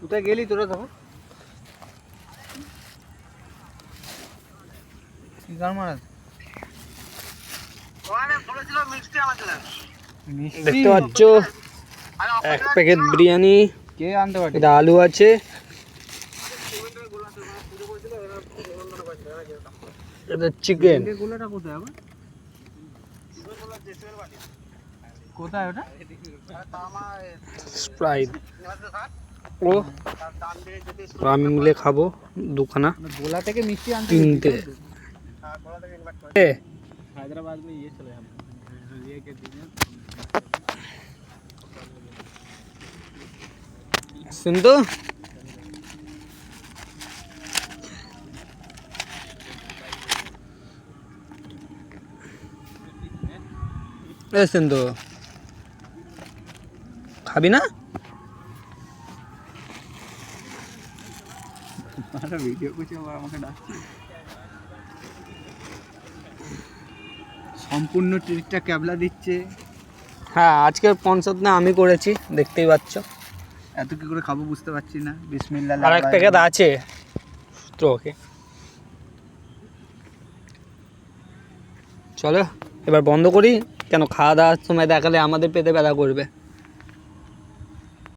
কোথায় গেলি তোরা তখন? কি গান মারাস? দেখতে পাচ্ছ এক প্যাকেট বিরিয়ানি, কে আনতে পারে? এটা আলু আছে, এটা চিকেন, গোলাটা কোথায় আবার? কোথায় ওটা? স্প্রাইট ও আমি মিলে খাবো দুখানা, গোলা থেকে মিষ্টি আনতে তিনটে। হায়দ্রাবাদ में ये चले हम ये के दिन সিন্ধু এ সিন্ধু খাবি না? আরে ভিডিও করছে আবার আমাকে ডাকছে। সম্পূর্ণ ট্রিটটা ক্যাবলা দিচ্ছে। হ্যাঁ আজকের পঞ্চায়েত না আমি করেছি, দেখতেই পাচ্ছ। এত কি করে খাবো বুঝতে পারছি না। বিসমিল্লাহ। আর এক প্যাকেট আছে তো, ওকে চলো এবার বন্ধ করি, কেন খাওয়া দাওয়ার সময় দেখালে আমাদের পেটে ব্যথা করবে।